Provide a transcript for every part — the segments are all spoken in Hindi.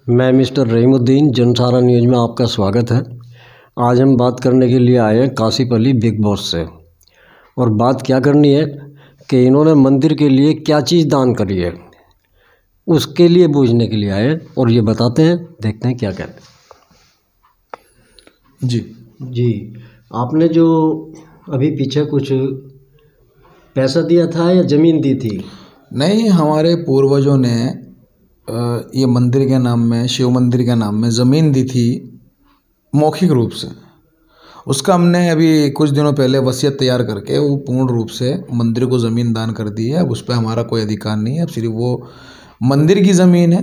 मैं मिस्टर रहीमुद्दीन जनसारा न्यूज़ में आपका स्वागत है। आज हम बात करने के लिए आए हैं कासिफ अली बिग बॉस से। और बात क्या करनी है कि इन्होंने मंदिर के लिए क्या चीज़ दान करी है, उसके लिए पूछने के लिए आए हैं और ये बताते हैं। देखते हैं क्या कहते हैं। जी, आपने जो अभी पीछे कुछ पैसा दिया था या ज़मीन दी थी? नहीं, हमारे पूर्वजों ने ये मंदिर के नाम में, शिव मंदिर के नाम में ज़मीन दी थी मौखिक रूप से। उसका हमने अभी कुछ दिनों पहले वसीयत तैयार करके वो पूर्ण रूप से मंदिर को ज़मीन दान कर दी है। अब उस पर हमारा कोई अधिकार नहीं है, अब सिर्फ वो मंदिर की ज़मीन है।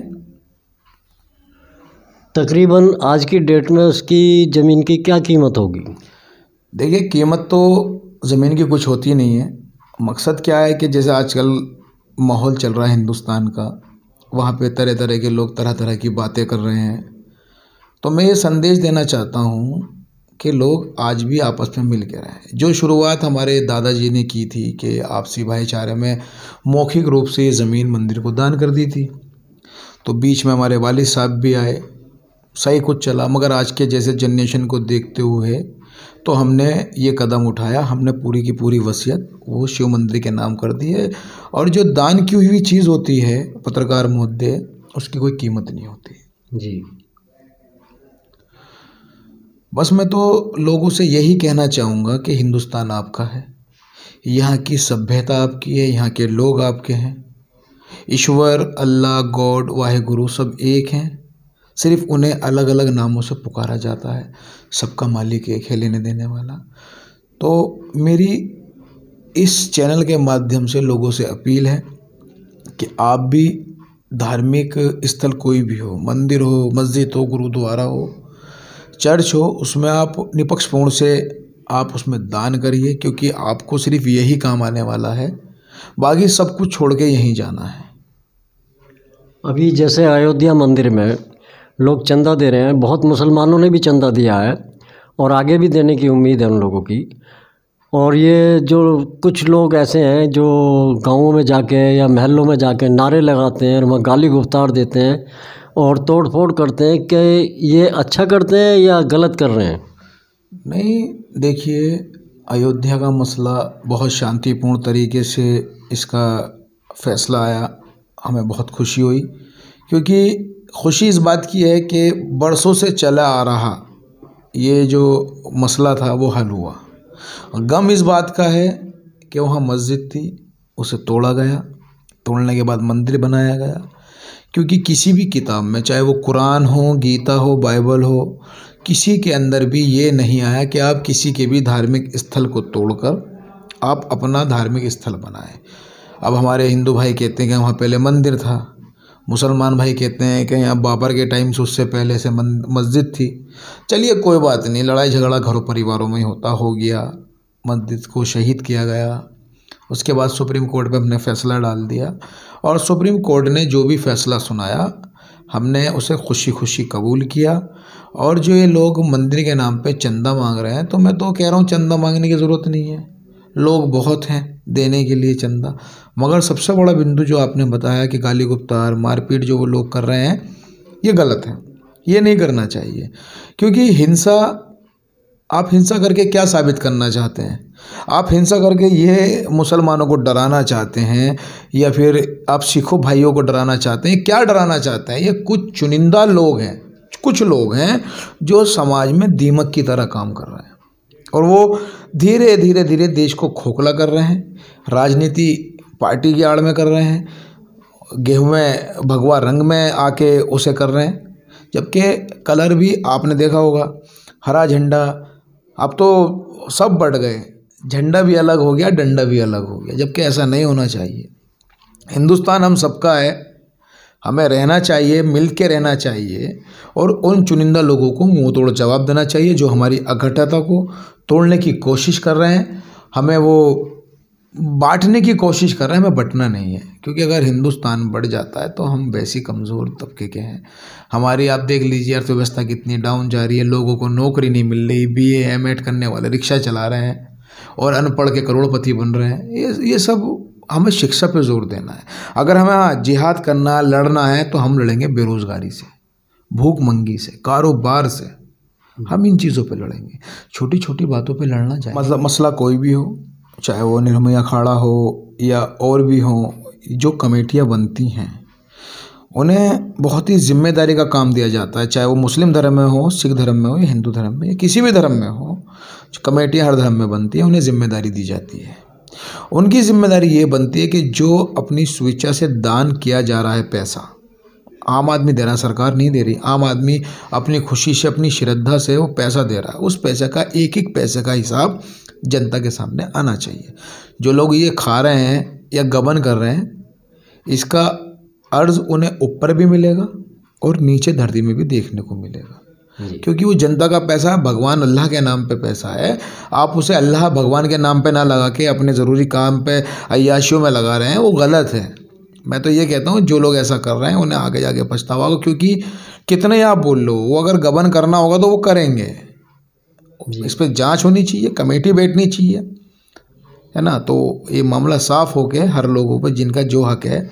तकरीबन आज की डेट में उसकी ज़मीन की क्या कीमत होगी? देखिए, कीमत तो ज़मीन की कुछ होती नहीं है। मकसद क्या है कि जैसे आजकल माहौल चल रहा है हिंदुस्तान का, वहाँ पे तरह तरह के लोग तरह तरह की बातें कर रहे हैं। तो मैं ये संदेश देना चाहता हूँ कि लोग आज भी आपस में मिल के रहें। जो शुरुआत हमारे दादाजी ने की थी कि आपसी भाईचारे में मौखिक रूप से ये ज़मीन मंदिर को दान कर दी थी, तो बीच में हमारे वालिद साहब भी आए, सही कुछ चला। मगर आज के जैसे जनरेशन को देखते हुए तो हमने ये कदम उठाया, हमने पूरी की पूरी वसीयत वो शिव मंदिर के नाम कर दी है। और जो दान की हुई चीज़ होती है पत्रकार महोदय, उसकी कोई कीमत नहीं होती। जी, बस मैं तो लोगों से यही कहना चाहूँगा कि हिंदुस्तान आपका है, यहाँ की सभ्यता आपकी है, यहाँ के लोग आपके हैं। ईश्वर, अल्लाह, गॉड, वाहेगुरु सब एक हैं, सिर्फ उन्हें अलग अलग नामों से पुकारा जाता है। सबका मालिक एक है, लेने देने वाला। तो मेरी इस चैनल के माध्यम से लोगों से अपील है कि आप भी धार्मिक स्थल कोई भी हो, मंदिर हो, मस्जिद हो, गुरुद्वारा हो, चर्च हो, उसमें आप निपक्षपूर्ण से आप उसमें दान करिए, क्योंकि आपको सिर्फ यही काम आने वाला है, बाकी सब कुछ छोड़ के यहीं जाना है। अभी जैसे अयोध्या मंदिर में लोग चंदा दे रहे हैं, बहुत मुसलमानों ने भी चंदा दिया है और आगे भी देने की उम्मीद है उन लोगों की। और ये जो कुछ लोग ऐसे हैं जो गाँवों में जाके या महलों में जाके नारे लगाते हैं और वहाँ गाली गुफ्तार देते हैं और तोड़ फोड़ करते हैं, कि ये अच्छा करते हैं या गलत कर रहे हैं? नहीं, देखिए, अयोध्या का मसला बहुत शांतिपूर्ण तरीके से इसका फैसला आया, हमें बहुत खुशी हुई। क्योंकि खुशी इस बात की है कि बरसों से चला आ रहा ये जो मसला था वो हल हुआ। गम इस बात का है कि वहाँ मस्जिद थी, उसे तोड़ा गया, तोड़ने के बाद मंदिर बनाया गया। क्योंकि किसी भी किताब में, चाहे वो कुरान हो, गीता हो, बाइबल हो, किसी के अंदर भी ये नहीं आया कि आप किसी के भी धार्मिक स्थल को तोड़कर आप अपना धार्मिक स्थल बनाएं। अब हमारे हिंदू भाई कहते हैं कि वहाँ पहले मंदिर था, मुसलमान भाई कहते हैं कि यहाँ बाबर के टाइम से, उससे पहले से मस्जिद थी। चलिए, कोई बात नहीं, लड़ाई झगड़ा घरों परिवारों में ही होता, हो गया, मस्जिद को शहीद किया गया। उसके बाद सुप्रीम कोर्ट में हमने फैसला डाल दिया और सुप्रीम कोर्ट ने जो भी फैसला सुनाया हमने उसे खुशी खुशी कबूल किया। और जो ये लोग मंदिर के नाम पे चंदा मांग रहे हैं, तो मैं तो कह रहा हूँ चंदा मांगने की ज़रूरत नहीं है, लोग बहुत हैं देने के लिए चंदा। मगर सबसे बड़ा बिंदु जो आपने बताया कि गाली गुफ्तार, मारपीट जो वो लोग कर रहे हैं, ये गलत है, ये नहीं करना चाहिए। क्योंकि आप हिंसा करके क्या साबित करना चाहते हैं? आप हिंसा करके ये मुसलमानों को डराना चाहते हैं या फिर आप सिखों भाइयों को डराना चाहते हैं? क्या डराना चाहते हैं? ये कुछ चुनिंदा लोग हैं, कुछ लोग हैं जो समाज में दीमक की तरह काम कर रहे हैं और वो धीरे धीरे धीरे देश को खोखला कर रहे हैं, राजनीति पार्टी की आड़ में कर रहे हैं, गेहूं में भगवा रंग में आके उसे कर रहे हैं। जबकि कलर भी आपने देखा होगा, हरा झंडा, अब तो सब बढ़ गए, झंडा भी अलग हो गया, डंडा भी अलग हो गया, जबकि ऐसा नहीं होना चाहिए। हिंदुस्तान हम सबका है, हमें रहना चाहिए, मिल के रहना चाहिए और उन चुनिंदा लोगों को मुंह तोड़ जवाब देना चाहिए जो हमारी अखंडता को तोड़ने की कोशिश कर रहे हैं, हमें वो बांटने की कोशिश कर रहे हैं, हमें बंटना नहीं है। क्योंकि अगर हिंदुस्तान बढ़ जाता है तो हम वैसी कमज़ोर तबके के हैं। हमारी आप देख लीजिए अर्थव्यवस्था कितनी डाउन जा रही है, लोगों को नौकरी नहीं मिल रही, BA M.Ed करने वाले रिक्शा चला रहे हैं और अनपढ़ के करोड़पति बन रहे हैं। ये सब हमें शिक्षा पे जोर देना है। अगर हमें जिहाद करना, लड़ना है तो हम लड़ेंगे बेरोज़गारी से, भूखमंगी से, कारोबार से, हम इन चीज़ों पे लड़ेंगे। छोटी छोटी बातों पे लड़ना चाहिए। मतलब मसला कोई भी हो, चाहे वो निर्भया अखाड़ा हो या और भी हो, जो कमेटियाँ बनती हैं उन्हें बहुत ही जिम्मेदारी का काम दिया जाता है। चाहे वो मुस्लिम धर्म में हो, सिख धर्म में हो या हिंदू धर्म में या किसी भी धर्म में हो, कमेटियाँ हर धर्म में बनती हैं, उन्हें जिम्मेदारी दी जाती है। उनकी जिम्मेदारी ये बनती है कि जो अपनी स्वेच्छा से दान किया जा रहा है पैसा, आम आदमी दे रहा है, सरकार नहीं दे रही, आम आदमी अपनी खुशी से, अपनी श्रद्धा से वो पैसा दे रहा है, उस पैसे का एक एक पैसे का हिसाब जनता के सामने आना चाहिए। जो लोग ये खा रहे हैं या गबन कर रहे हैं, इसका अर्ज उन्हें ऊपर भी मिलेगा और नीचे धरती में भी देखने को मिलेगा, क्योंकि वो जनता का पैसा है, भगवान अल्लाह के नाम पे पैसा है। आप उसे अल्लाह भगवान के नाम पे ना लगा के अपने ज़रूरी काम पे, अय्याशियों में लगा रहे हैं, वो गलत है। मैं तो ये कहता हूँ जो लोग ऐसा कर रहे हैं उन्हें आगे जाके पछतावा होगा, क्योंकि कितने आप बोल लो, वो अगर गबन करना होगा तो वो करेंगे। इस पर जांच होनी चाहिए, कमेटी बैठनी चाहिए, है ना। तो ये मामला साफ हो के हर लोगों पर जिनका जो हक है,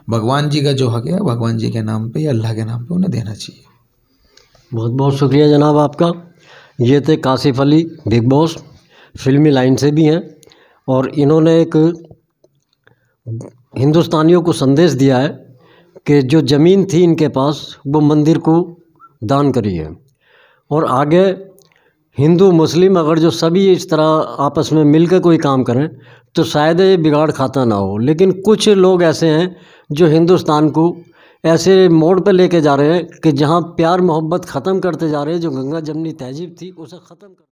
भगवान जी का जो हक है, भगवान जी के नाम पे या अल्लाह के नाम पे उन्हें देना चाहिए। बहुत बहुत शुक्रिया जनाब आपका। ये थे कासिफ अली, बिग बॉस, फिल्मी लाइन से भी हैं, और इन्होंने एक हिंदुस्तानियों को संदेश दिया है कि जो ज़मीन थी इनके पास वो मंदिर को दान करी है, और आगे हिंदू मुस्लिम अगर जो सभी इस तरह आपस में मिलकर कोई काम करें तो शायद ये बिगाड़ खाता ना हो। लेकिन कुछ लोग ऐसे हैं जो हिंदुस्तान को ऐसे मोड़ पर लेके जा रहे हैं कि जहां प्यार मोहब्बत ख़त्म करते जा रहे हैं, जो गंगा जमनी तहजीब थी उसे ख़त्म कर